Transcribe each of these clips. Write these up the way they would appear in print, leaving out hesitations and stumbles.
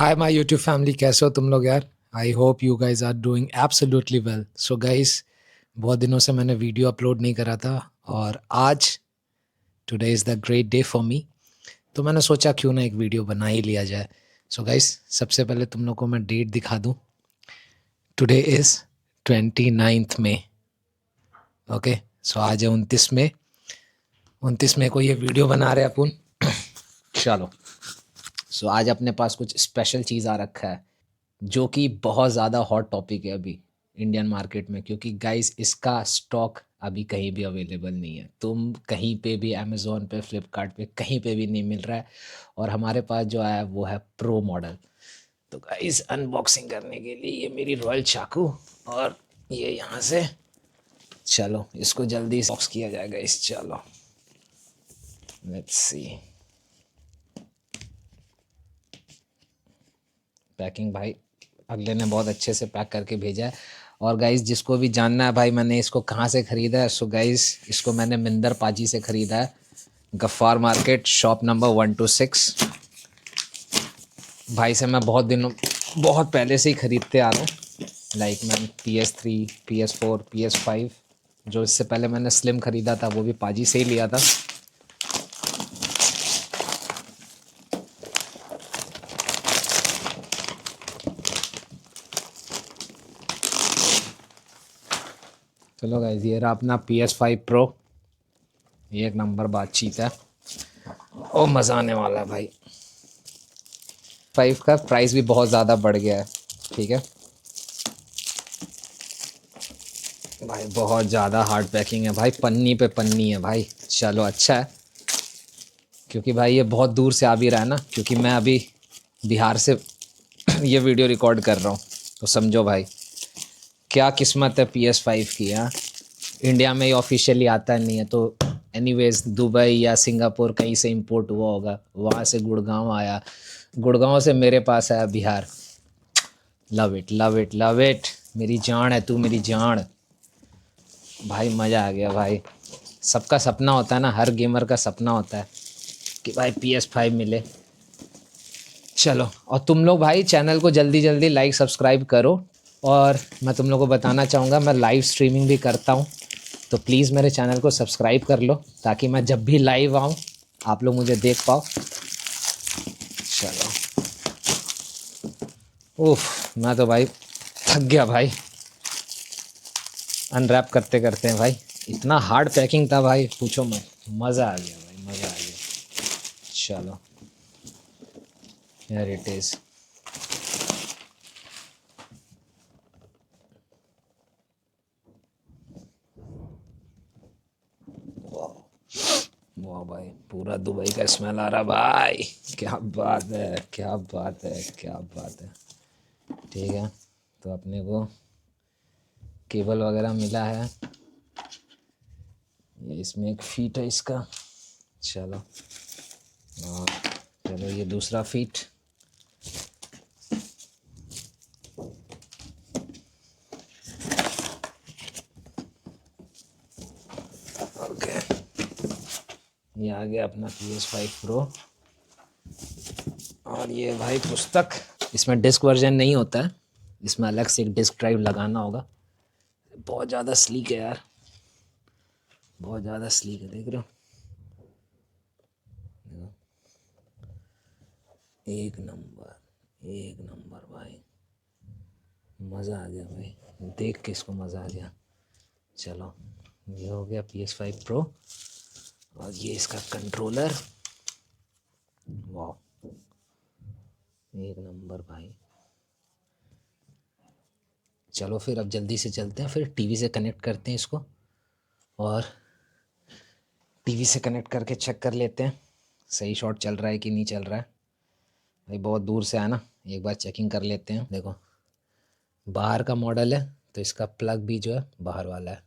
Hi my YouTube family, कैसे हो तुम लोग यार। I hope you guys are doing absolutely well. So guys, बहुत दिनों से मैंने वीडियो अपलोड नहीं करा था और आज today is the great day for me. तो मैंने सोचा क्यों ना एक वीडियो बना ही लिया जाए। सो गाइज, सबसे पहले तुम लोग को मैं डेट दिखा दूँ। Today is 29 May. Okay, so आज है 29 मई। 29 मई को ये वीडियो बना रहे अपन। चलो, सो आज अपने पास कुछ स्पेशल चीज़ आ रखा है जो कि बहुत ज़्यादा हॉट टॉपिक है अभी इंडियन मार्केट में, क्योंकि गाइस इसका स्टॉक अभी कहीं भी अवेलेबल नहीं है। तुम कहीं पे भी अमेज़ोन पे, फ्लिपकार्ट पे, कहीं पे भी नहीं मिल रहा है। और हमारे पास जो आया है वो है प्रो मॉडल। तो गाइस, अनबॉक्सिंग करने के लिए ये मेरी रॉयल चाकू और ये यहाँ से, चलो इसको जल्दी बॉक्स किया जाएगा। इस चलो, लेट्स सी। पैकिंग भाई अगले ने बहुत अच्छे से पैक करके भेजा है। और गाइस, जिसको भी जानना है भाई मैंने इसको कहाँ से ख़रीदा है, सो गाइस इसको मैंने मिंदर पाजी से ख़रीदा है। Gaffar market, shop number 126। भाई से मैं बहुत पहले से ही ख़रीदते आ रहा हूँ। लाइक मैं PS3, PS4, PS5, जो इससे पहले मैंने स्लिम ख़रीदा था वो भी पाजी से ही लिया था। चलो गाइस, ये रहा अपना PS5 Pro। ये एक नंबर बातचीत है और मज़ा आने वाला है भाई। 5 का प्राइस भी बहुत ज़्यादा बढ़ गया है, ठीक है भाई। बहुत ज़्यादा हार्ड पैकिंग है भाई, पन्नी पे पन्नी है भाई। चलो अच्छा है, क्योंकि भाई ये बहुत दूर से आ भी रहा है ना, क्योंकि मैं अभी बिहार से ये वीडियो रिकॉर्ड कर रहा हूँ। तो समझो भाई क्या किस्मत है PS5 की। हाँ, इंडिया में ही ऑफिशियली आता नहीं है, तो एनीवेज दुबई या सिंगापुर कहीं से इंपोर्ट हुआ होगा, वहाँ से गुड़गांव आया, गुड़गांव से मेरे पास आया Bihar. Love it, love it, love it. मेरी जान है तू, मेरी जान भाई। मज़ा आ गया भाई। सबका सपना होता है ना, हर गेमर का सपना होता है कि भाई PS5 मिले। चलो, और तुम लोग भाई चैनल को जल्दी जल्दी लाइक सब्सक्राइब करो। और मैं तुम लोग को बताना चाहूँगा, मैं लाइव स्ट्रीमिंग भी करता हूँ, तो प्लीज़ मेरे चैनल को सब्सक्राइब कर लो ताकि मैं जब भी लाइव आऊँ आप लोग मुझे देख पाओ। चलो, उफ, मैं तो भाई थक गया भाई अनरैप करते करते हैं भाई। इतना हार्ड पैकिंग था भाई, पूछो मत। मज़ा आ गया भाई, मज़ा आ गया। चलो, हियर इट इज़। वाह भाई, पूरा दुबई का स्मेल आ रहा भाई। क्या बात है, क्या बात है, क्या बात है। ठीक है, तो अपने को केबल वगैरह मिला है। ये इसमें एक फीट है इसका। चलो, और चलो ये दूसरा फीट। ओके, ये आ गया अपना PS5 Pro। और ये भाई पुस्तक, इसमें डिस्क वर्जन नहीं होता है, इसमें अलग से एक डिस्क ड्राइव लगाना होगा। बहुत ज़्यादा स्लीक है यार, बहुत ज़्यादा स्लीक है, देख रहे हो। एक नंबर, एक नंबर भाई। मज़ा आ गया भाई, देख के इसको मज़ा आ गया। चलो, ये हो गया PS5 Pro। और ये इसका कंट्रोलर। वाह, एक नंबर भाई। चलो फिर अब जल्दी से चलते हैं, फिर टीवी से कनेक्ट करते हैं इसको, और टीवी से कनेक्ट करके चेक कर लेते हैं सही शॉट चल रहा है कि नहीं चल रहा है। भाई बहुत दूर से आया ना, एक बार चेकिंग कर लेते हैं। देखो, बाहर का मॉडल है तो इसका प्लग भी जो है बाहर वाला है,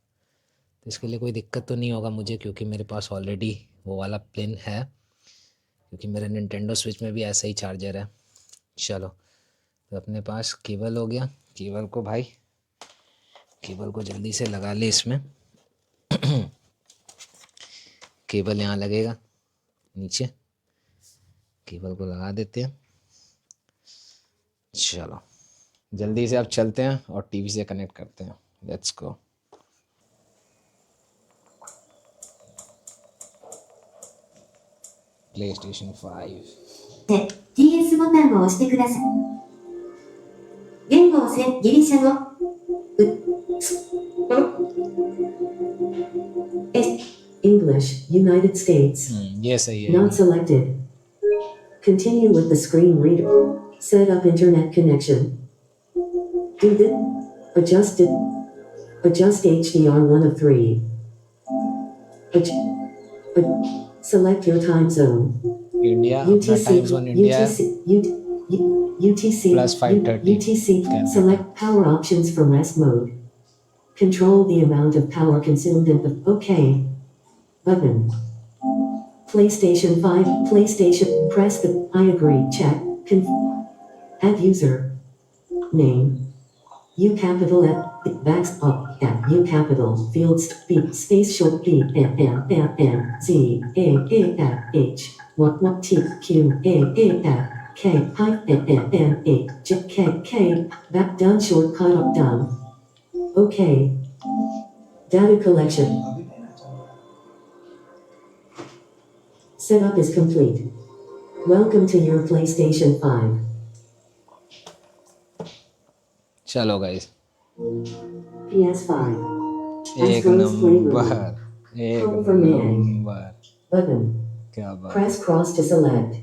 तो इसके लिए कोई दिक्कत तो नहीं होगा मुझे, क्योंकि मेरे पास ऑलरेडी वो वाला पिन है, क्योंकि मेरे निंटेंडो स्विच में भी ऐसा ही चार्जर है। चलो, तो अपने पास केबल हो गया। केबल को भाई, केबल को जल्दी से लगा ले इसमें। केबल यहाँ लगेगा नीचे, केबल को लगा देते हैं। चलो जल्दी से अब चलते हैं और टीवी से कनेक्ट करते हैं। Let's go. PlayStation 5。 TS ボタンを押してください。言語をギリシャ語。English, United States. ये सही है। Not selected. Continue with the screen reader. Set up internet connection. Do this. Adjust HDR 1 of 3. Select your time zone. India अपना टाइम जोन इंडिया है UTC +5:30 UTC. Canada। Select power options from rest mode. Control the amount of power consumed in the OK button. PlayStation 5. PlayStation. Press the I agree check. Add user name. U capital F. Backs up. F. U capital. Field B. Space short B. M M M M Z A A F H. What T Q A A F K I N N N A J K K. Back down short cut up down. OK. Data collection. Setup is complete. Welcome to your PlayStation 5. चलो guys PS5. एक Astro's Playroom. Number एक Home for me. Number Button. क्या बात। Press cross to select.